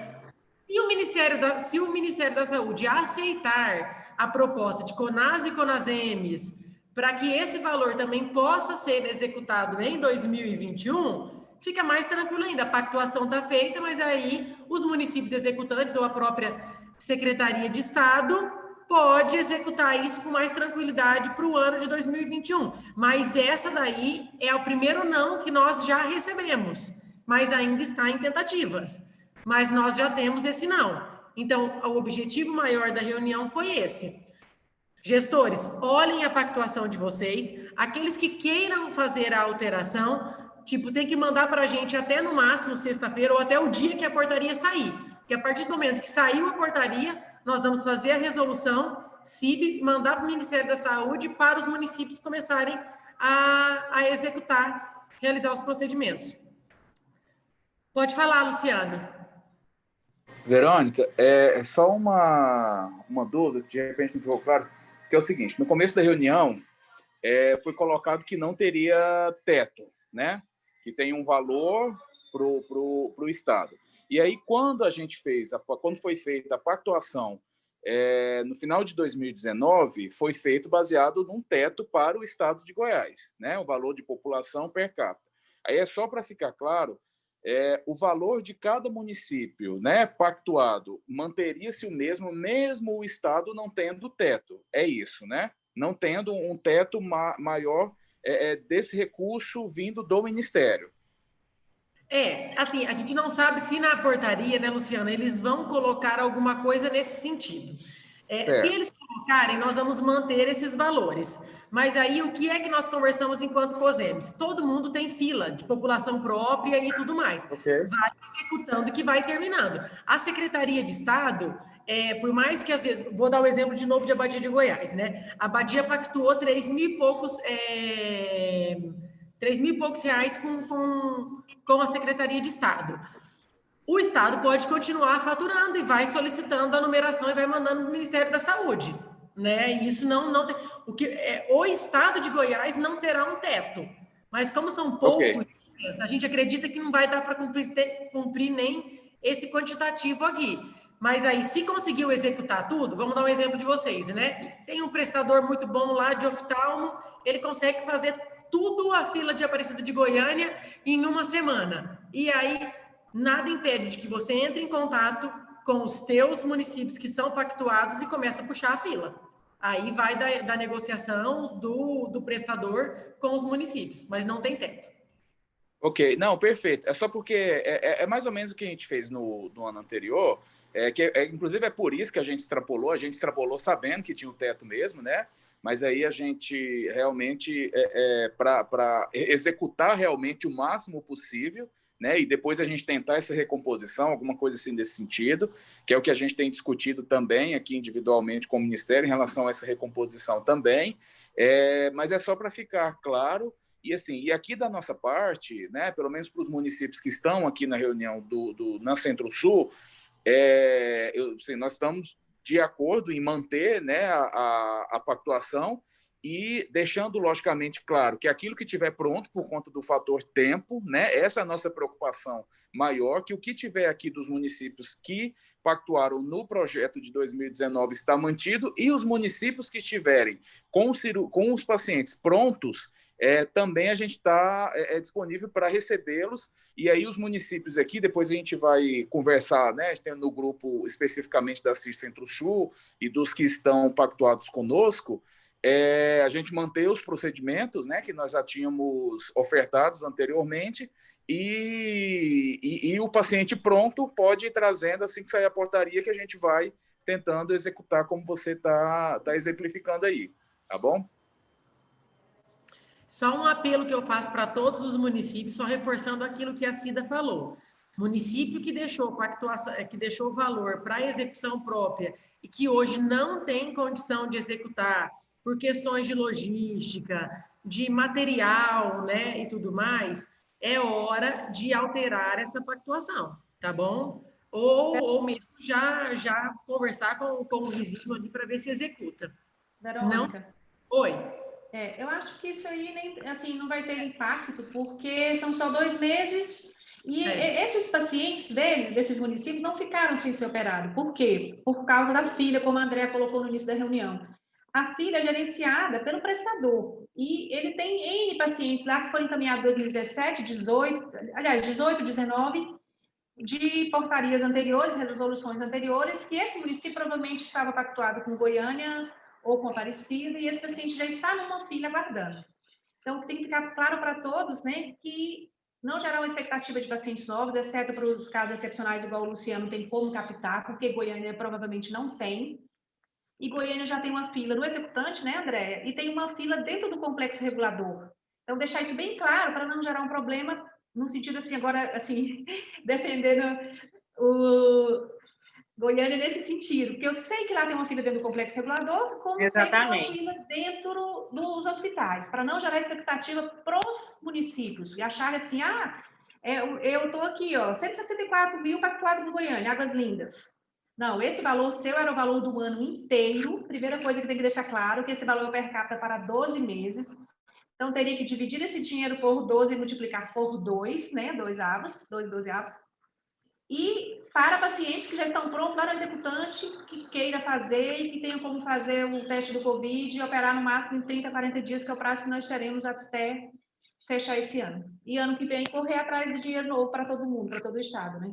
se o Ministério da Saúde aceitar a proposta de CONAS e CONASEMES para que esse valor também possa ser executado em 2021, fica mais tranquilo ainda. A pactuação está feita, mas aí os municípios executantes ou a própria Secretaria de Estado pode executar isso com mais tranquilidade para o ano de 2021. Mas essa daí é o primeiro não que nós já recebemos, mas ainda está em tentativas. Mas nós já temos esse não. Então, o objetivo maior da reunião foi esse. Gestores, olhem a pactuação de vocês. Aqueles que queiram fazer a alteração, tem que mandar para a gente até no máximo sexta-feira ou até o dia que a portaria sair. Porque a partir do momento que saiu a portaria, nós vamos fazer a resolução, CIB, mandar para o Ministério da Saúde para os municípios começarem a executar, realizar os procedimentos. Pode falar, Luciano. Verônica, é só uma dúvida que de repente não ficou claro, que é o seguinte: no começo da reunião foi colocado que não teria teto, né? Que tem um valor para o Estado. E aí, quando foi feita a pactuação no final de 2019, foi feito baseado num teto para o Estado de Goiás, né? O valor de população per capita. Aí é só para ficar claro. O valor de cada município, né, pactuado, manteria-se o mesmo o Estado não tendo teto. É isso, né? Não tendo um teto maior desse recurso vindo do Ministério. Assim, a gente não sabe se na portaria, né, Luciana, eles vão colocar alguma coisa nesse sentido. Se eles colocarem, nós vamos manter esses valores. Mas aí, o que é que nós conversamos enquanto COSEMES? Todo mundo tem fila de população própria e tudo mais. Okay. Vai executando que vai terminando. A Secretaria de Estado, por mais que às vezes... Vou dar o exemplo de novo de Abadia de Goiás, né? A Abadia pactuou 3 mil e poucos reais com a Secretaria de Estado. O Estado pode continuar faturando e vai solicitando a numeração e vai mandando para o Ministério da Saúde, né? Isso não tem... O Estado de Goiás não terá um teto, mas como são poucos dias, a gente acredita que não vai dar para cumprir nem esse quantitativo aqui. Mas aí, se conseguiu executar tudo, vamos dar um exemplo de vocês, né? Tem um prestador muito bom lá de oftalmo, ele consegue fazer tudo a fila de Aparecida de Goiânia em uma semana. E aí... Nada impede de que você entre em contato com os teus municípios que são pactuados e comece a puxar a fila. Aí vai da negociação do prestador com os municípios, mas não tem teto. Ok, não, perfeito. É só porque é mais ou menos o que a gente fez no ano anterior, inclusive é por isso que a gente extrapolou sabendo que tinha o teto mesmo, né? Mas aí a gente realmente, para executar realmente o máximo possível, né? E depois a gente tentar essa recomposição, alguma coisa assim desse sentido, que é o que a gente tem discutido também aqui individualmente com o Ministério em relação a essa recomposição também, mas é só para ficar claro. E assim, e aqui da nossa parte, né, pelo menos para os municípios que estão aqui na reunião na Centro-Sul, nós estamos de acordo em manter, né, a pactuação, e deixando, logicamente, claro que aquilo que tiver pronto por conta do fator tempo, né, essa é a nossa preocupação maior, que o que tiver aqui dos municípios que pactuaram no projeto de 2019 está mantido, e os municípios que estiverem com os pacientes prontos, também a gente está disponível para recebê-los. E aí os municípios aqui, depois a gente vai conversar, né, tem no grupo especificamente da CIR Centro-Sul e dos que estão pactuados conosco, a gente manter os procedimentos, né, que nós já tínhamos ofertados anteriormente, e o paciente pronto pode ir trazendo assim que sair a portaria, que a gente vai tentando executar como você está exemplificando aí, tá bom? Só um apelo que eu faço para todos os municípios, só reforçando aquilo que a Cida falou. Município que deixou valor para execução própria e que hoje não tem condição de executar por questões de logística, de material, né, e tudo mais, é hora de alterar essa pactuação, tá bom? Ou mesmo já conversar com o vizinho ali para ver se executa. Verônica. Não... Oi. Eu acho que isso aí nem, assim, não vai ter impacto, porque são só 2 meses e esses pacientes desses municípios, não ficaram sem ser operados. Por quê? Por causa da filha, como a Andrea colocou no início da reunião. A filha é gerenciada pelo prestador e ele tem N pacientes lá que foram encaminhados em 2017, 18, 19, de portarias anteriores, resoluções anteriores, que esse município provavelmente estava pactuado com Goiânia ou com Aparecida, e esse paciente já está numa fila aguardando. Então, tem que ficar claro para todos, né, que não gerar uma expectativa de pacientes novos, exceto para os casos excepcionais, igual o Luciano tem como captar, porque Goiânia provavelmente não tem, e Goiânia já tem uma fila no executante, né, Andréia, e tem uma fila dentro do complexo regulador. Então, deixar isso bem claro para não gerar um problema, no sentido assim, agora, assim, defendendo o Goiânia nesse sentido, porque eu sei que lá tem uma fila dentro do complexo regulador, como Exatamente. sei que tem uma fila dentro dos hospitais, para não gerar expectativa para os municípios, e achar assim, eu estou aqui, ó, 164 mil pactuado no Goiânia, Águas Lindas. Não, esse valor seu era o valor do ano inteiro. Primeira coisa que tem que deixar claro, que esse valor é per capita para 12 meses. Então, teria que dividir esse dinheiro por 12 e multiplicar por 2, né? 2 12 avos. E para pacientes que já estão prontos lá no executante, que queira fazer e que tenham como fazer o teste do Covid e operar no máximo em 30 a 40 dias, que é o prazo que nós teremos até fechar esse ano. E ano que vem, correr atrás de dinheiro novo para todo mundo, para todo o estado, né?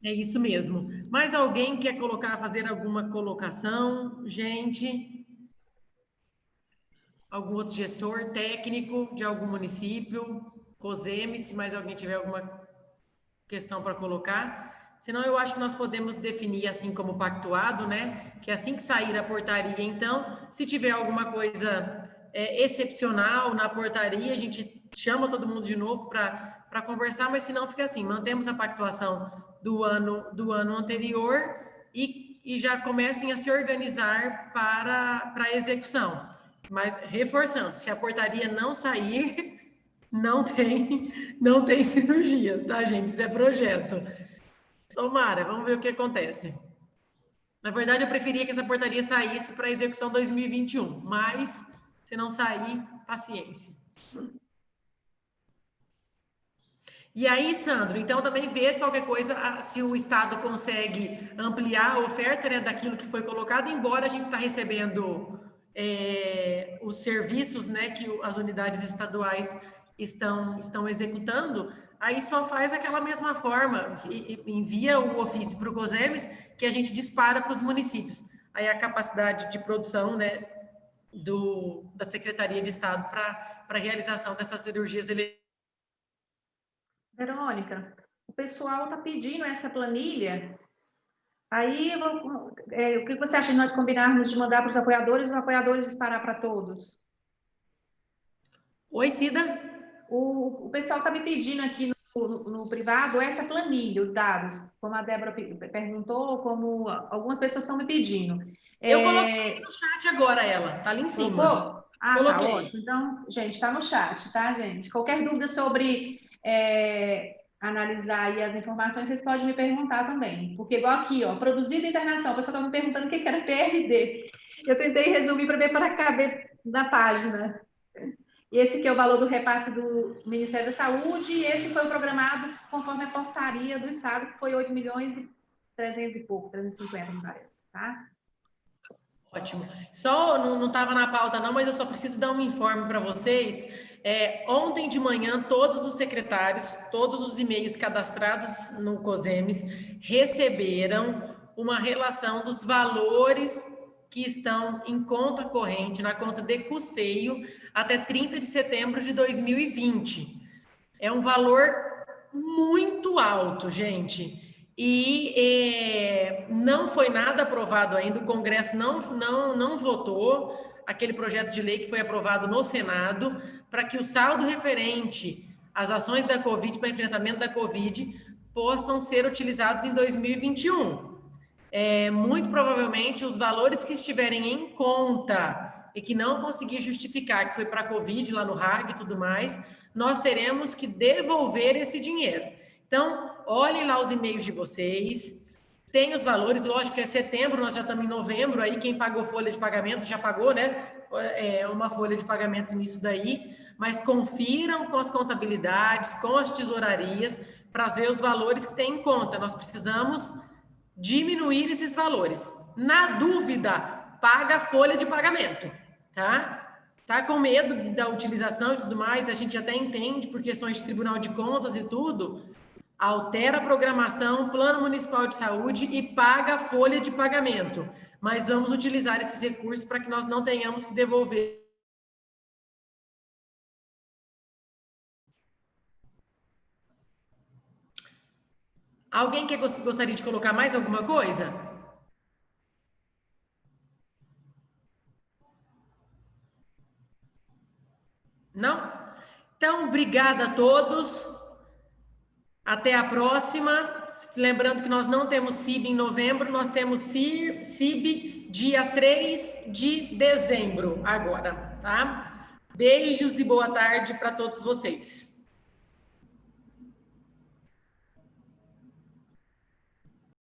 É isso mesmo. Mais alguém quer fazer alguma colocação? Gente? Algum outro gestor técnico de algum município? COSEME, se mais alguém tiver alguma questão para colocar. Senão, eu acho que nós podemos definir assim como pactuado, né? Que assim que sair a portaria, então, se tiver alguma coisa excepcional na portaria, a gente chama todo mundo de novo para conversar, mas se não, fica assim, mantemos a pactuação do ano anterior e já comecem a se organizar para a execução. Mas, reforçando, se a portaria não sair, não tem cirurgia, tá, gente? Isso é projeto. Tomara, vamos ver o que acontece. Na verdade, eu preferia que essa portaria saísse para execução 2021, mas se não sair, paciência. E aí, Sandro, então também vê qualquer coisa, se o Estado consegue ampliar a oferta, né, daquilo que foi colocado, embora a gente está recebendo os serviços, né, que as unidades estaduais estão executando, aí só faz aquela mesma forma, envia o ofício para o COSEMES, que a gente dispara para os municípios. Aí a capacidade de produção, né, da Secretaria de Estado para a realização dessas cirurgias eletivas. Verônica, o pessoal está pedindo essa planilha. Aí, o que você acha de nós combinarmos de mandar para os apoiadores disparar para todos? Oi, Cida. O pessoal está me pedindo aqui no privado essa planilha, os dados, como a Débora perguntou, como algumas pessoas estão me pedindo. Eu coloquei aqui no chat agora ela, tá ali em cima. Colocou? Coloquei. Tá ótimo. Então, gente, está no chat, tá, gente? Qualquer dúvida sobre analisar aí as informações, vocês podem me perguntar também. Porque igual aqui, ó, produzido internação, a pessoa está me perguntando o que era PRD. Eu tentei resumir para caber na página. Esse que é o valor do repasse do Ministério da Saúde, e esse foi o programado conforme a portaria do Estado, que foi 8 milhões e 300 e pouco, 350, me parece, tá? Ótimo. Só não estava na pauta não, mas eu só preciso dar um informe para vocês. Ontem de manhã, todos os secretários, todos os e-mails cadastrados no COSEMES receberam uma relação dos valores que estão em conta corrente, na conta de custeio, até 30 de setembro de 2020. É um valor muito alto, gente. E não foi nada aprovado ainda, o Congresso não votou aquele projeto de lei que foi aprovado no Senado para que o saldo referente às ações da Covid, para enfrentamento da Covid, possam ser utilizados em 2021. Muito provavelmente, os valores que estiverem em conta e que não conseguir justificar que foi para a Covid, lá no RAG e tudo mais, nós teremos que devolver esse dinheiro. Então, olhem lá os e-mails de vocês, tem os valores, lógico que é setembro, nós já estamos em novembro, aí quem pagou folha de pagamento já pagou, né? Uma folha de pagamento nisso daí, mas confiram com as contabilidades, com as tesourarias, para ver os valores que tem em conta. Nós precisamos diminuir esses valores. Na dúvida, paga a folha de pagamento, tá? Tá com medo da utilização e tudo mais, a gente até entende por questões de Tribunal de Contas e tudo, altera a programação, Plano Municipal de Saúde e paga a folha de pagamento. Mas vamos utilizar esses recursos para que nós não tenhamos que devolver. Alguém que gostaria de colocar mais alguma coisa? Não? Então, obrigada a todos. Até a próxima. Lembrando que nós não temos CIB em novembro, nós temos CIB dia 3 de dezembro agora, tá? Beijos e boa tarde para todos vocês.